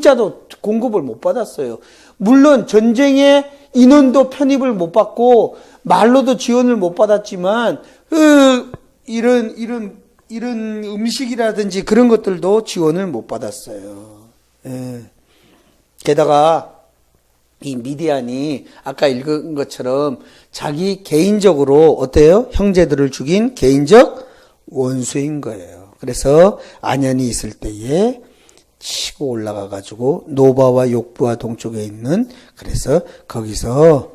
물자도 공급을 못 받았어요. 물론 전쟁에 인원도 편입을 못 받고 말로도 지원을 못 받았지만 이런 음식이라든지 그런 것들도 지원을 못 받았어요. 예. 게다가 이 미디안이 아까 읽은 것처럼 자기 개인적으로 어때요? 형제들을 죽인 개인적 원수인 거예요. 그래서 안연이 있을 때에 치고 올라가 가지고 노바와 욕부와 동쪽에 있는, 그래서 거기서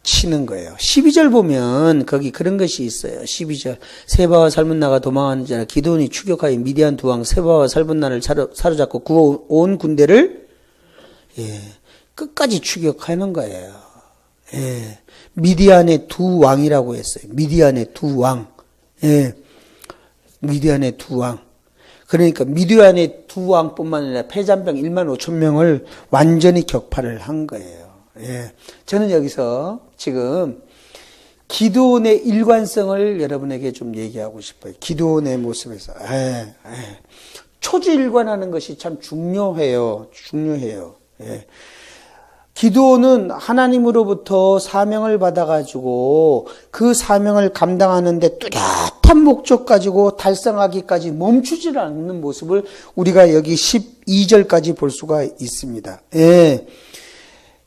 치는 거예요. 12절 보면 거기 그런 것이 있어요. 12절 세바와 살문나가 도망하는 자라 기드온이 추격하여 미디안 두 왕 세바와 살문나를 사로잡고 구원 군대를 끝까지 추격하는 거예요. 예. 미디안의 두 왕이라고 했어요. 미디안의 두 왕. 예. 미디안의 두 왕. 그러니까 미디안의 두 왕뿐만 아니라 패잔병 1만 5천 명을 완전히 격파를 한 거예요. 예. 저는 여기서 지금 기드온의 일관성을 여러분에게 좀 얘기하고 싶어요. 기드온의 모습에서. 초지일관하는 것이 참 중요해요. 예. 기드온은 하나님으로부터 사명을 받아가지고 그 사명을 감당하는데 뚜렷한 목적 가지고 달성하기까지 멈추지 않는 모습을 우리가 여기 12절까지 볼 수가 있습니다. 예.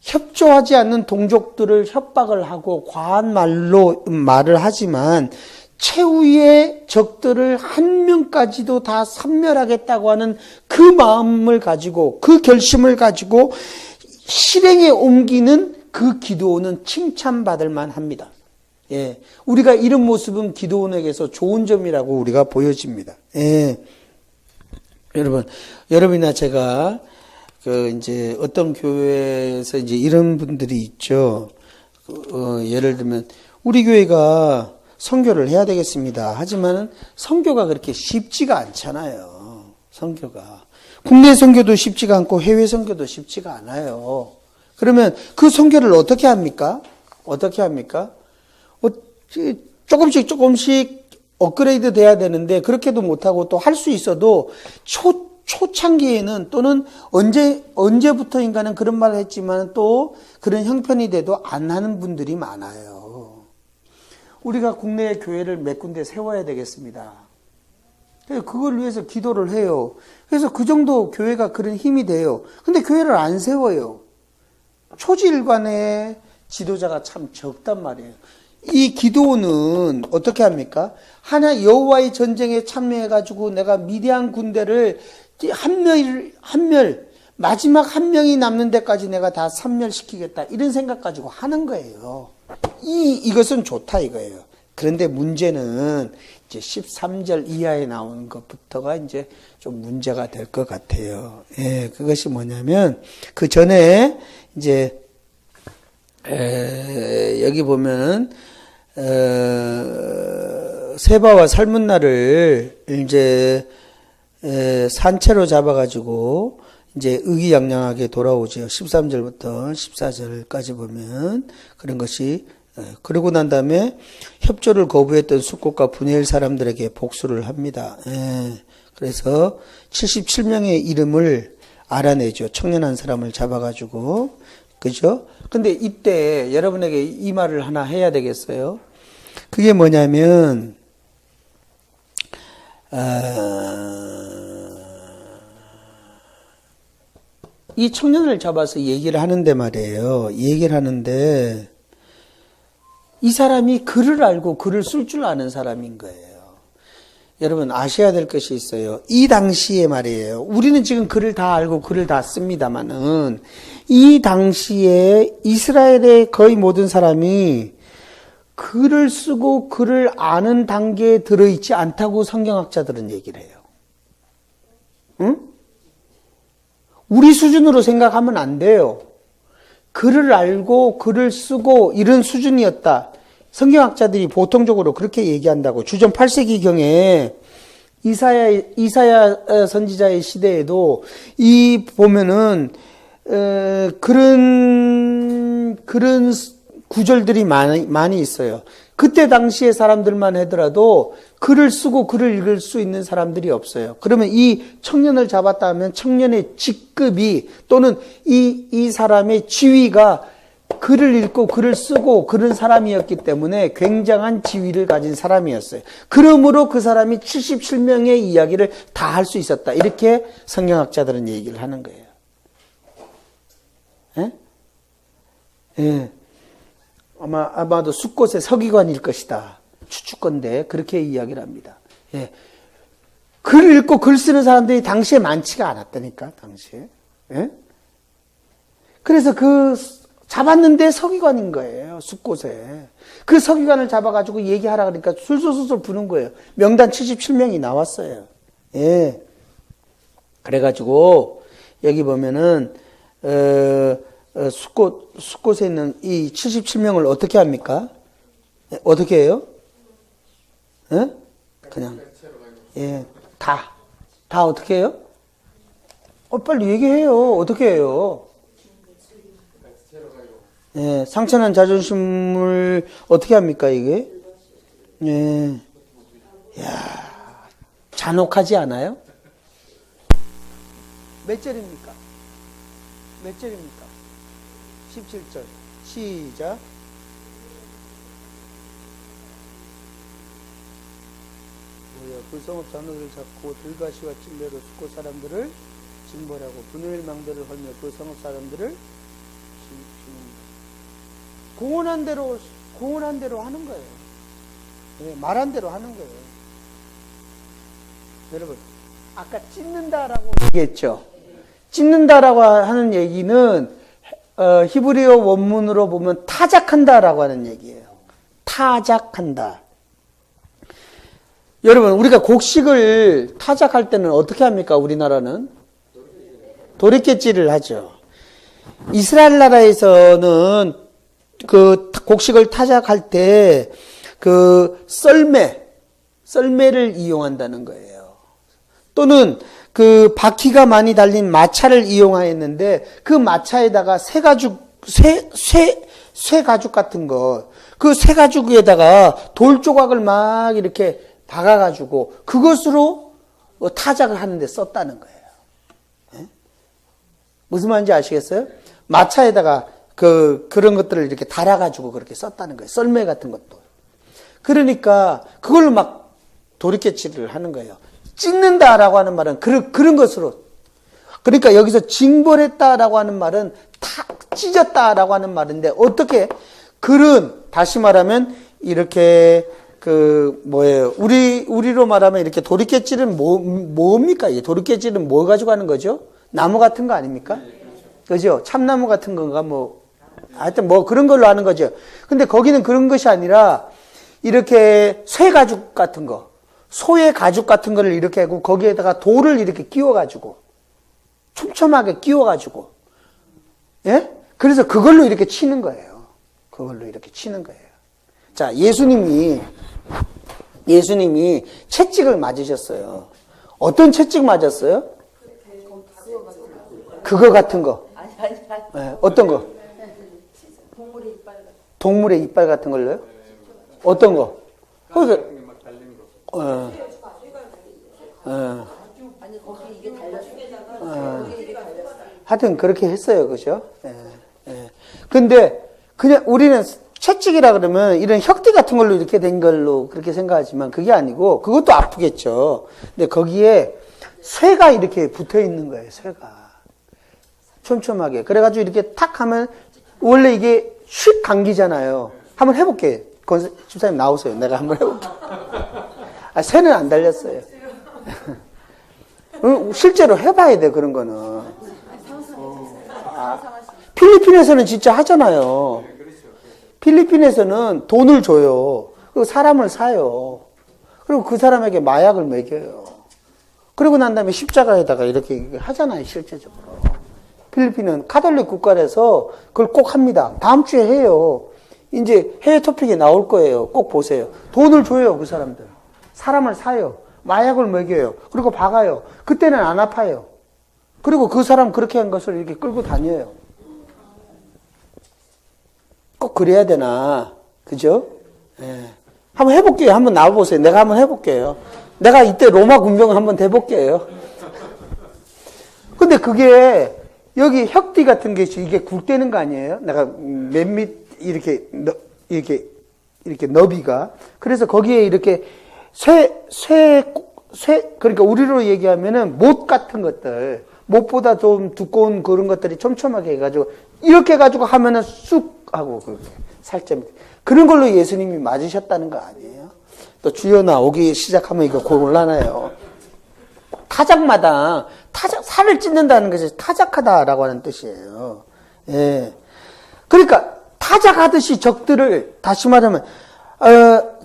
협조하지 않는 동족들을 협박을 하고 과한 말을 하지만 최후의 적들을 한 명까지도 다 섬멸하겠다고 하는 그 마음을 가지고, 그 결심을 가지고 실행에 옮기는 그 기드온은 칭찬받을 만합니다. 예, 우리가 이런 모습은 기드온에게서 좋은 점이라고 우리가 보여집니다. 예, 여러분이나 제가 이제 어떤 교회에서 이제 이런 분들이 있죠. 예를 들면 우리 교회가 선교를 해야 되겠습니다. 하지만은 선교가 그렇게 쉽지가 않잖아요. 선교가. 국내 선교도 쉽지가 않고 해외 선교도 쉽지가 않아요. 그러면 그 선교를 어떻게 합니까? 조금씩 업그레이드 돼야 되는데 그렇게도 못하고 또 할 수 있어도 초창기에는 또는 언제부터인가는 그런 말을 했지만 또 그런 형편이 돼도 안 하는 분들이 많아요. 우리가 국내에 교회를 몇 군데 세워야 되겠습니다. 그걸 위해서 기도를 해요. 그래서 그 정도 교회가 그런 힘이 돼요. 근데 교회를 안 세워요. 초지일관의 지도자가 참 적단 말이에요. 이 기드온은 어떻게 합니까? 여호와의 전쟁에 참여해가지고 내가 미디안 군대를 마지막 한 명이 남는 데까지 내가 다 섬멸시키겠다. 이런 생각 가지고 하는 거예요. 이것은 좋다 이거예요. 그런데 문제는 이제 13절 이하에 나오는 것부터가 이제 좀 문제가 될 것 같아요. 예, 그것이 뭐냐면, 그 전에 이제, 여기 보면은, 세바와 살문나를 이제, 산채로 잡아가지고, 이제 의기양양하게 돌아오죠. 13절부터 14절까지 보면 그런 것이, 그러고 난 다음에 협조를 거부했던 숙곳과 분해일 사람들에게 복수를 합니다. 그래서 77명의 이름을 알아내죠. 청년한 사람을 잡아가지고. 그죠? 근데 이때 여러분에게 이 말을 하나 해야 되겠어요. 그게 뭐냐면, 이 청년을 잡아서 얘기를 하는데 말이에요. 얘기를 하는데, 이 사람이 글을 알고 글을 쓸 줄 아는 사람인 거예요. 여러분 아셔야 될 것이 있어요. 이 당시에 말이에요. 우리는 지금 글을 다 알고 글을 다 씁니다만은 이 당시에 이스라엘의 거의 모든 사람이 글을 쓰고 글을 아는 단계에 들어있지 않다고 성경학자들은 얘기를 해요. 응? 우리 수준으로 생각하면 안 돼요. 글을 알고 글을 쓰고 이런 수준이었다. 성경학자들이 보통적으로 그렇게 얘기한다고. 주전 8세기경에 이사야 선지자의 시대에도 보면은 그런 구절들이 많이 있어요. 그때 당시의 사람들만 하더라도 글을 쓰고 글을 읽을 수 있는 사람들이 없어요. 그러면 이 청년을 잡았다 하면 청년의 직급이 또는 이 사람의 지위가 글을 읽고 글을 쓰고 그런 사람이었기 때문에 굉장한 지위를 가진 사람이었어요. 그러므로 그 사람이 77명의 이야기를 다 할 수 있었다. 이렇게 성경학자들은 얘기를 하는 거예요. 예? 예. 아마도 숫곳의 서기관일 것이다. 추측건데 그렇게 이야기를 합니다. 예. 글 읽고 글 쓰는 사람들이 당시에 많지가 않았다니까, 당시에. 예? 그래서 잡았는데 서기관인 거예요, 숫곳에. 그 서기관을 잡아가지고 얘기하라 그러니까 술술술 부는 거예요. 명단 77명이 나왔어요. 예. 그래가지고, 여기 보면은, 숫곳에 있는 이 77명을 어떻게 합니까? 어떻게 해요? 예? 그냥, 예, 다 어떻게 해요? 빨리 얘기해요. 어떻게 해요? 예, 상처난 자존심을 어떻게 합니까, 이게? 예. 야, 잔혹하지 않아요? 몇 절입니까? 몇 절입니까? 17절. 시작. 그 성읍 장로들을 잡고 들가시와 찔레로 숫곳 사람들을 징벌하고 분노의 망대를 헐며 그 성읍 사람들을 공언한 대로 하는 거예요. 네, 말한 대로 하는 거예요. 여러분, 아까 찢는다라고 얘기했죠. 찢는다라고 하는 얘기는 히브리어 원문으로 보면 타작한다라고 하는 얘기예요. 타작한다. 여러분, 우리가 곡식을 타작할 때는 어떻게 합니까? 우리나라는 도리깨질을 하죠. 이스라엘 나라에서는 그 곡식을 타작할 때 그 썰매를 이용한다는 거예요. 또는 그 바퀴가 많이 달린 마차를 이용하였는데 그 마차에다가 쇠 가죽 같은 거, 그 쇠 가죽에다가 돌 조각을 막 이렇게 박아가지고 그것으로 타작을 하는데 썼다는 거예요. 네? 무슨 말인지 아시겠어요? 마차에다가 그런 것들을 이렇게 달아가지고 그렇게 썼다는 거예요. 썰매 같은 것도. 그러니까 그걸로 막 도리깨질을 하는 거예요. 찢는다라고 하는 말은 그런 것으로. 그러니까 여기서 징벌했다라고 하는 말은 찢었다라고 하는 말인데 어떻게 글은 다시 말하면 이렇게 우리로 말하면 이렇게 도리깨질은 뭡니까? 이게 도리깨질은 뭐 가지고 하는 거죠? 나무 같은 거 아닙니까? 그죠? 참나무 같은 건가 하여튼 그런 걸로 하는 거죠. 근데 거기는 그런 것이 아니라 이렇게 쇠 가죽 같은 거, 소의 가죽 같은 거를 이렇게 하고 거기에다가 돌을 이렇게 끼워가지고 촘촘하게 끼워가지고 예? 그래서 그걸로 이렇게 치는 거예요. 그걸로 이렇게 치는 거예요. 자, 예수님이 채찍을 맞으셨어요. 어떤 채찍 맞았어요? 그거 같은 거. 네, 어떤 거? 동물의 이빨 같은 걸로요? 어떤 거? 하여튼 그렇게 했어요. 그죠? 근데 그냥 우리는 채찍이라 그러면 이런 혁띠 같은 걸로 이렇게 된 걸로 그렇게 생각하지만 그게 아니고 그것도 아프겠죠. 근데 거기에 쇠가 이렇게 붙어 있는 거예요. 쇠가. 촘촘하게. 그래가지고 이렇게 탁 하면 원래 이게 휙 감기잖아요. 한번 해볼게요. 집사님 나오세요. 내가 한번 해볼게요. 쇠는 안 달렸어요. 실제로 해봐야 돼, 그런 거는. 필리핀에서는 진짜 하잖아요. 필리핀에서는 돈을 줘요. 그리고 사람을 사요. 그리고 그 사람에게 마약을 먹여요. 그러고 난 다음에 십자가에다가 이렇게 하잖아요, 실제적으로. 필리핀은 카톨릭 국가라서 그걸 꼭 합니다. 다음 주에 해요. 이제 해외 토픽에 나올 거예요. 꼭 보세요. 돈을 줘요, 그 사람들. 사람을 사요. 마약을 먹여요. 그리고 박아요. 그때는 안 아파요. 그리고 그 사람 그렇게 한 것을 이렇게 끌고 다녀요. 꼭 그래야 되나? 그죠? 예. 한번 해볼게요. 한번 나와보세요. 내가 한번 해볼게요. 내가 이때 로마 군병을 한번 대볼게요. 근데 그게 여기 혁띠 같은 것이 이게 굴대는 거 아니에요? 내가 몇밑 이렇게 너비가. 그래서 거기에 이렇게 그러니까 우리로 얘기하면은 못 같은 것들, 못보다 좀 두꺼운 그런 것들이 촘촘하게 해가지고 이렇게 해가지고 하면은 쑥 하고 살점 그런 걸로 예수님이 맞으셨다는 거 아니에요? 또 주여 나오기 시작하면 이거 곤란해요. 타작마다 살을 찢는다는 것이 타작하다라고 하는 뜻이에요. 예. 그러니까 타작하듯이 적들을 다시 말하면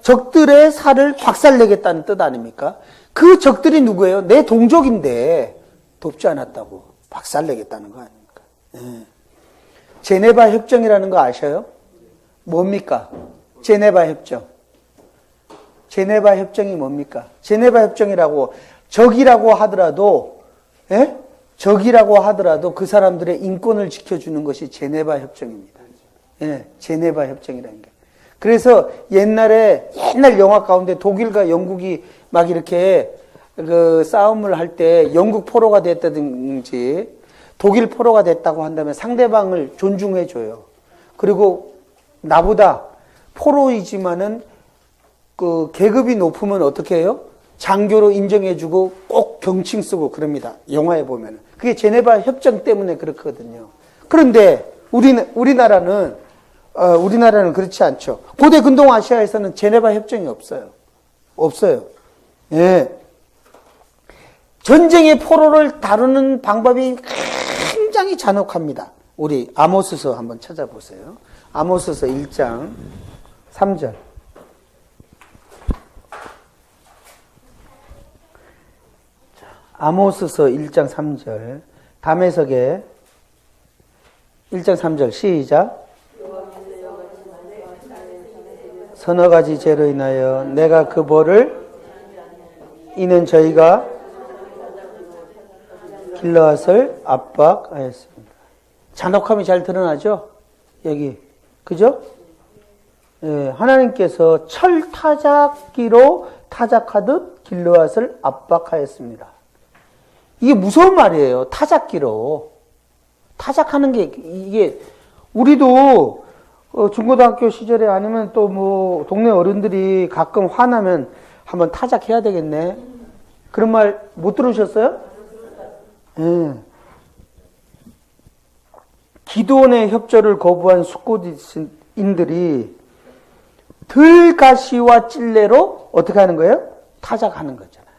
적들의 살을 박살내겠다는 뜻 아닙니까? 그 적들이 누구예요? 내 동족인데 돕지 않았다고 박살내겠다는 거 아닙니까? 예. 제네바 협정이라는 거 아셔요? 뭡니까? 제네바 협정. 제네바 협정이 뭡니까? 제네바 협정이라고 적이라고 하더라도 예? 적이라고 하더라도 그 사람들의 인권을 지켜주는 것이 제네바 협정입니다. 예, 제네바 협정이라는 게. 그래서 옛날 영화 가운데 독일과 영국이 막 이렇게 그 싸움을 할 때 영국 포로가 됐다든지 독일 포로가 됐다고 한다면 상대방을 존중해 줘요. 그리고 나보다 포로이지만은 그 계급이 높으면 어떻게 해요? 장교로 인정해 주고 꼭 경칭 쓰고 그럽니다. 영화에 보면은. 그게 제네바 협정 때문에 그렇거든요. 그런데 우리나라는 그렇지 않죠. 고대 근동 아시아에서는 제네바 협정이 없어요. 없어요. 예. 전쟁의 포로를 다루는 방법이 굉장히 잔혹합니다. 우리 아모스서 한번 찾아보세요. 아모스서 1장 3절. 아모스서 1장 3절. 담에석의 1장 3절 시작. 서너 가지 죄로 인하여 내가 그 벌을 이는 저희가 길르앗을 압박하였습니다. 잔혹함이 잘 드러나죠? 여기. 그죠? 예, 하나님께서 철타작기로 타작하듯 길르앗을 압박하였습니다. 이게 무서운 말이에요. 타작기로. 타작하는 게, 이게, 우리도 중고등학교 시절에 아니면 또 뭐, 동네 어른들이 가끔 화나면 한번 타작해야 되겠네. 그런 말 못 들으셨어요? 예. 기드온의 협조를 거부한 숙고인들이 들가시와 찔레로 어떻게 하는 거예요? 타작하는 거잖아요.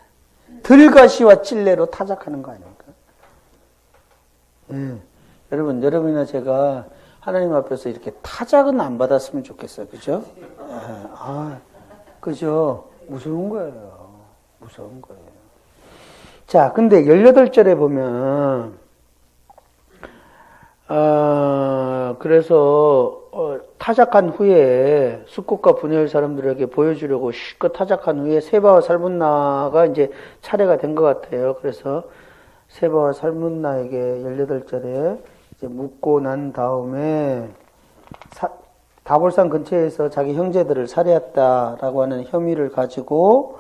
들가시와 찔레로 타작하는 거 아닙니까? 예. 여러분이나 제가 하나님 앞에서 이렇게 타작은 안 받았으면 좋겠어요. 그죠? 그죠? 무서운 거예요. 무서운 거예요. 자, 근데 18절에 보면, 그래서, 타작한 후에 숙국과 분열 사람들에게 보여주려고 실컷 타작한 후에 세바와 살문나가 이제 차례가 된 것 같아요. 그래서 세바와 살문나에게 18절에 이제 묻고 난 다음에 다볼산 근처에서 자기 형제들을 살해했다라고 하는 혐의를 가지고,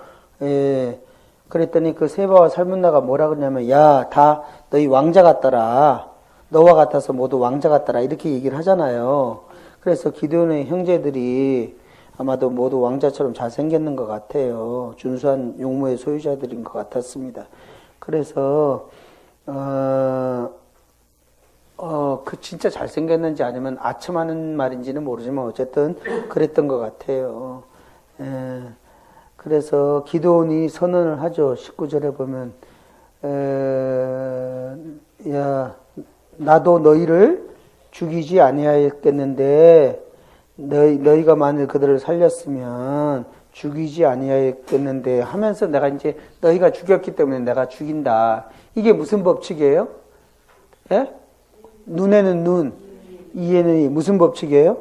그랬더니 그 세바와 살문나가 뭐라 그러냐면, 야, 다 너희 왕자 같더라. 너와 같아서 모두 왕자 같더라. 이렇게 얘기를 하잖아요. 그래서 기드온의 형제들이 아마도 모두 왕자처럼 잘생겼는 것 같아요. 준수한 용모의 소유자들인 것 같았습니다. 그래서, 그 진짜 잘생겼는지 아니면 아첨하는 말인지는 모르지만 어쨌든 그랬던 것 같아요. 그래서 기드온이 선언을 하죠. 19절에 보면, 야, 나도 너희를 죽이지 아니하였겠는데 너희가 만일 그들을 살렸으면 죽이지 아니하였겠는데 하면서 내가 이제 너희가 죽였기 때문에 내가 죽인다. 이게 무슨 법칙이에요? 예? 눈에는 눈, 이에는 이. 무슨 법칙이에요?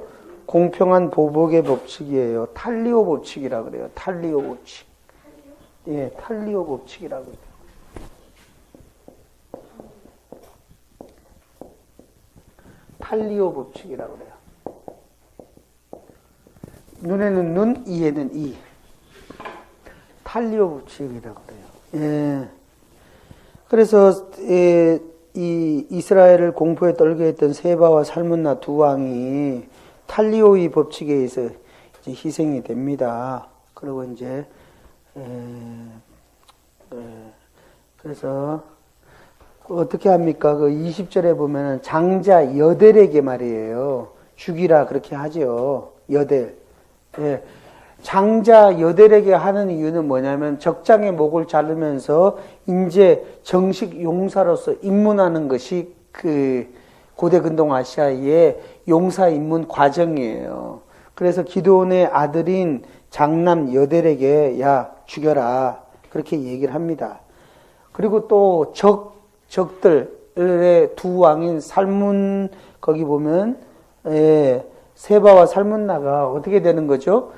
공평한 보복의 법칙이에요. 탈리오 법칙이라 그래요. 탈리오 법칙. 예, 탈리오 법칙이라고 그래요. 탈리오 법칙이라고 그래요. 눈에는 눈, 이에는 이. 탈리오 법칙이라고 그래요. 예. 그래서 이 이스라엘을 공포에 떨게 했던 세바와 살문나 두 왕이 탈리오의 법칙에 의해서 이제 희생이 됩니다. 그리고 이제 그래서 어떻게 합니까? 그 20절에 보면은 장자 여델에게 말이에요. 죽이라 그렇게 하죠. 여델. 예. 장자 여델에게 하는 이유는 뭐냐면 적장의 목을 자르면서 이제 정식 용사로서 입문하는 것이 그 고대 근동 아시아의 용사 입문 과정이에요. 그래서 기드온의 아들인 장남 여델에게 야 죽여라 그렇게 얘기를 합니다. 그리고 또 적들의 두 왕인 살문 거기 보면 세바와 살문나가 어떻게 되는 거죠?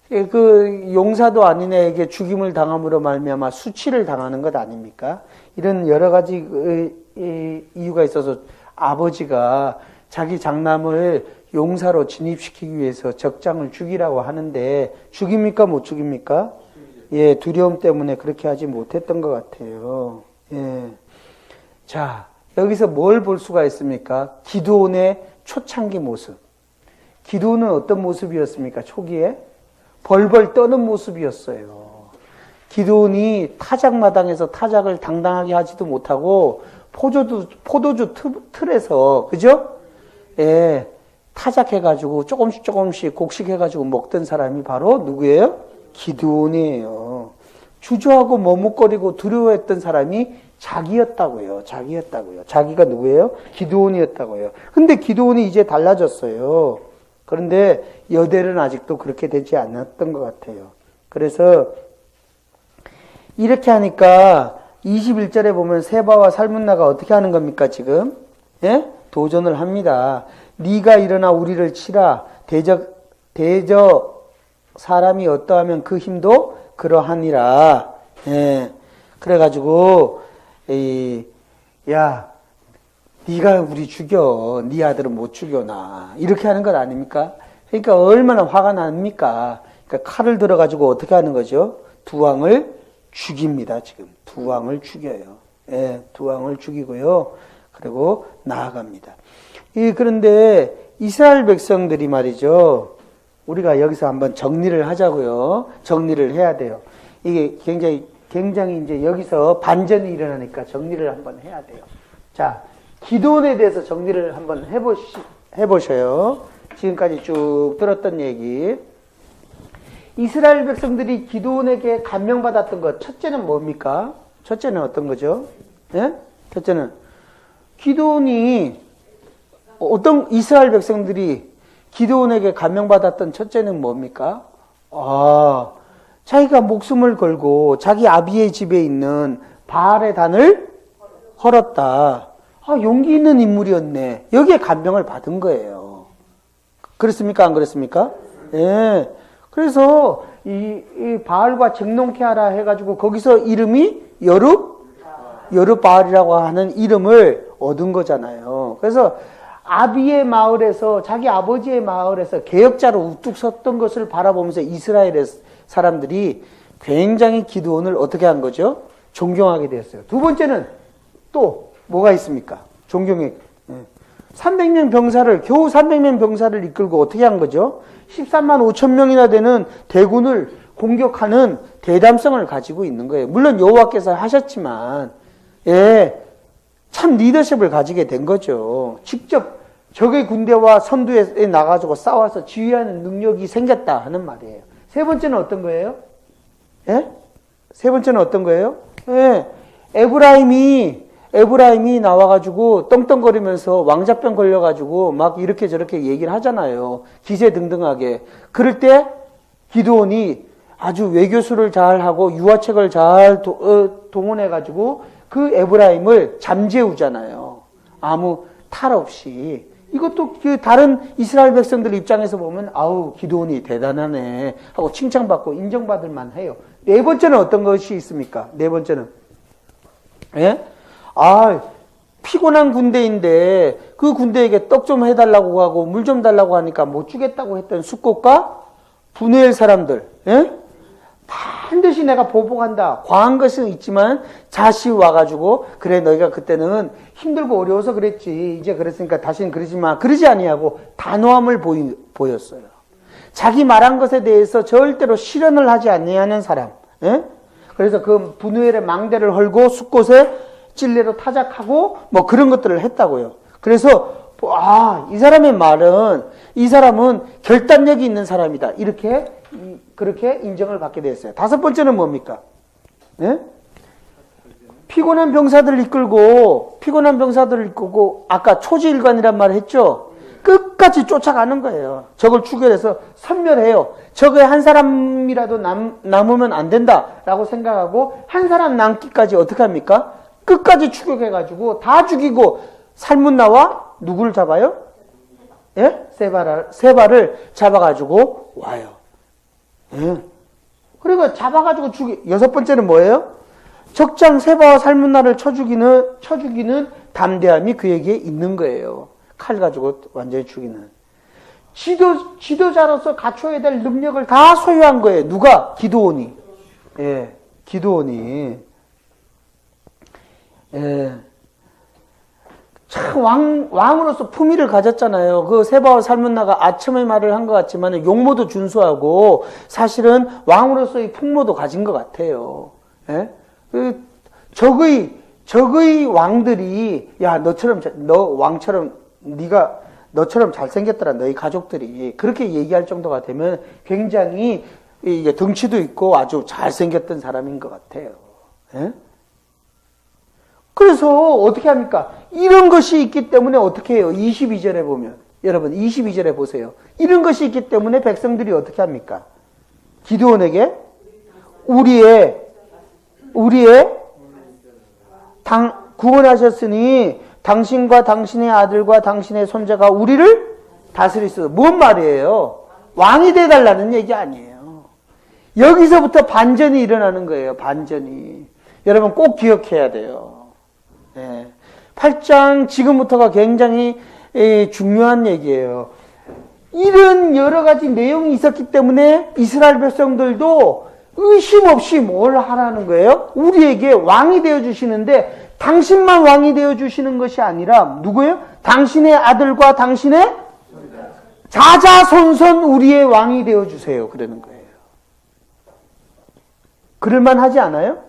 그 용사도 아닌 애에게 죽임을 당함으로 말미암아 수치를 당하는 것 아닙니까? 이런 여러 가지 이유가 있어서 아버지가 자기 장남을 용사로 진입시키기 위해서 적장을 죽이라고 하는데 죽입니까? 못 죽입니까? 예, 두려움 때문에 그렇게 하지 못했던 것 같아요. 예. 자, 여기서 뭘 볼 수가 있습니까? 기드온의 초창기 모습. 기드온은 어떤 모습이었습니까? 초기에? 벌벌 떠는 모습이었어요. 기드온이 타작마당에서 타작을 당당하게 하지도 못하고 포도주 틀에서 그죠? 예, 타작해가지고 조금씩 곡식해가지고 먹던 사람이 바로 누구예요? 기드온이에요. 주저하고 머뭇거리고 두려워했던 사람이 자기였다고요. 자기가 누구예요? 기드온이었다고요. 근데 기드온이 이제 달라졌어요. 그런데 여델은 아직도 그렇게 되지 않았던 것 같아요. 그래서 이렇게 하니까 21절에 보면 세바와 살문나가 어떻게 하는 겁니까 지금? 예? 도전을 합니다. 네가 일어나 우리를 치라. 대저 사람이 어떠하면 그 힘도 그러하니라. 예. 그래가지고 야 네가 우리 죽여. 네 아들은 못 죽여나. 이렇게 하는 것 아닙니까? 그러니까 얼마나 화가 납니까? 그러니까 칼을 들어가지고 어떻게 하는 거죠? 두 왕을 죽입니다. 지금 두 왕을 죽여요. 예, 두 왕을 죽이고요. 그리고 나아갑니다. 그런데 이스라엘 백성들이 말이죠. 우리가 여기서 한번 정리를 하자고요. 정리를 해야 돼요. 이게 굉장히 이제 여기서 반전이 일어나니까 정리를 한번 해야 돼요. 자, 기드온에 대해서 정리를 한번 해보셔요. 지금까지 쭉 들었던 얘기. 이스라엘 백성들이 기드온에게 감명받았던 것, 첫째는 뭡니까? 첫째는 어떤 거죠? 예? 첫째는 기드온이 어떤 이스라엘 백성들이 기드온에게 감명받았던 첫째는 뭡니까? 자기가 목숨을 걸고 자기 아비의 집에 있는 바알의 단을 헐었다. 용기 있는 인물이었네. 여기에 감명을 받은 거예요. 그렇습니까? 안 그렇습니까? 예. 그래서 이 바알과 쟁론케 하라 해가지고 거기서 이름이 여룻바알이라고 하는 이름을 얻은 거잖아요. 그래서 아비의 마을에서 자기 아버지의 마을에서 개혁자로 우뚝 섰던 것을 바라보면서 이스라엘의 사람들이 굉장히 기드온을 어떻게 한 거죠? 존경하게 되었어요. 두 번째는 또 뭐가 있습니까? 존경해. 300명 병사를 겨우 300명 병사를 이끌고 어떻게 한 거죠? 13만 5천 명이나 되는 대군을 공격하는 대담성을 가지고 있는 거예요. 물론 여호와께서 하셨지만 참 리더십을 가지게 된 거죠. 직접 적의 군대와 선두에 나가지고 싸워서 지휘하는 능력이 생겼다 하는 말이에요. 세 번째는 어떤 거예요? 세 번째는 어떤 거예요? 에브라임이 나와가지고 떵떵거리면서 왕자병 걸려가지고 막 이렇게 저렇게 얘기를 하잖아요. 기세등등하게. 그럴 때 기드온이 아주 외교수를 잘하고 유화책을 잘 동원해가지고 그 에브라임을 잠재우잖아요. 아무 탈 없이. 이것도 그 다른 이스라엘 백성들 입장에서 보면 기드온이 대단하네 하고 칭찬받고 인정받을 만해요. 네 번째는 어떤 것이 있습니까? 네 번째는 피곤한 군대인데 그 군대에게 떡 좀 해달라고 하고 물 좀 달라고 하니까 못 주겠다고 했던 숙곳과 분우엘 사람들, 예? 반드시 내가 보복한다. 과한 것은 있지만 다시 와가지고 그래 너희가 그때는 힘들고 어려워서 그랬지. 이제 그랬으니까 다시는 그러지 마. 그러지 아니하고 단호함을 보였어요. 자기 말한 것에 대해서 절대로 실현을 하지 아니하는 사람. 예? 그래서 그 분우엘의 망대를 헐고 숫곳에 찔레로 타작하고 뭐 그런 것들을 했다고요. 그래서 이 사람의 말은 이 사람은 결단력이 있는 사람이다. 이렇게 그렇게 인정을 받게 되었어요. 다섯 번째는 뭡니까? 네? 피곤한 병사들을 이끌고 아까 초지일관이란 말을 했죠. 끝까지 쫓아가는 거예요. 적을 추결해서 섬멸해요. 적에 한 사람이라도 남으면 안 된다라고 생각하고 한 사람 남기까지 어떻게 합니까? 끝까지 추격해가지고 다 죽이고 살문나와 누구를 잡아요? 예? 세바를 잡아가지고 와요. 예. 그리고 잡아가지고 여섯 번째는 뭐예요? 적장 세바와 살문나를 쳐 죽이는 담대함이 그에게 있는 거예요. 칼 가지고 완전히 죽이는. 지도자로서 갖춰야 될 능력을 다 소유한 거예요. 누가? 기드온이. 예. 기드온이. 예. 참 왕으로서 품위를 가졌잖아요. 그 세바와 살문나가 아첨의 말을 한 것 같지만 용모도 준수하고 사실은 왕으로서의 풍모도 가진 것 같아요. 예? 적의 왕들이 야 너처럼 잘생겼더라 너희 가족들이 그렇게 얘기할 정도가 되면 굉장히 이게 덩치도 있고 아주 잘생겼던 사람인 것 같아요. 예? 그래서 어떻게 합니까? 이런 것이 있기 때문에 어떻게 해요? 22절에 보면 여러분 22절에 보세요. 이런 것이 있기 때문에 백성들이 어떻게 합니까? 기드온에게 우리의 구원하셨으니 당신과 당신의 아들과 당신의 손자가 우리를 다스리소서. 뭔 말이에요? 왕이 돼달라는 얘기 아니에요. 여기서부터 반전이 일어나는 거예요. 반전이. 여러분 꼭 기억해야 돼요. 네. 8장 지금부터가 굉장히 중요한 얘기예요. 이런 여러 가지 내용이 있었기 때문에 이스라엘 백성들도 의심 없이 뭘 하라는 거예요? 우리에게 왕이 되어주시는데 당신만 왕이 되어주시는 것이 아니라 누구예요? 당신의 아들과 당신의 자자손손 우리의 왕이 되어주세요. 그러는 거예요. 그럴만 하지 않아요?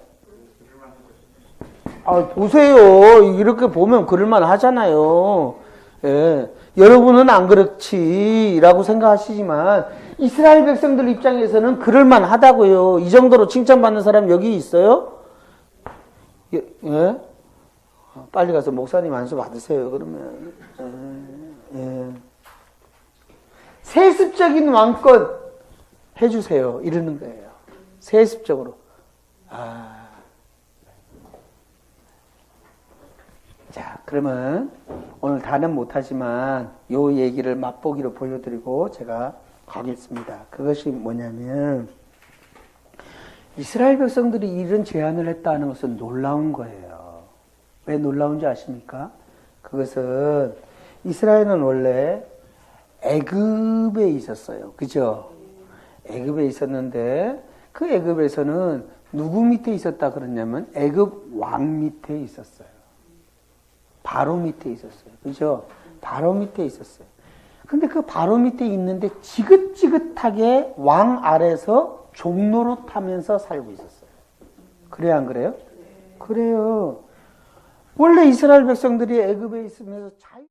보세요. 이렇게 보면 그럴만 하잖아요. 예. 여러분은 안 그렇지라고 생각하시지만 이스라엘 백성들 입장에서는 그럴만 하다고요. 이 정도로 칭찬받는 사람 여기 있어요? 예? 빨리 가서 목사님 안수 받으세요. 그러면 예. 세습적인 왕권 해주세요. 이러는 거예요. 세습적으로. 자, 그러면 오늘 다는 못하지만 요 얘기를 맛보기로 보여드리고 제가 가겠습니다. 그것이 뭐냐면 이스라엘 백성들이 이런 제안을 했다는 것은 놀라운 거예요. 왜 놀라운지 아십니까? 그것은 이스라엘은 원래 애굽에 있었어요. 그죠? 애굽에 있었는데 그 애굽에서는 누구 밑에 있었다 그러냐면 애굽 왕 밑에 있었어요. 바로 밑에 있었어요. 그죠? 바로 밑에 있었어요. 근데 그 바로 밑에 있는데 지긋지긋하게 왕 아래서 종로로 타면서 살고 있었어요. 그래요, 안 그래요? 그래요. 원래 이스라엘 백성들이 애굽에 있으면서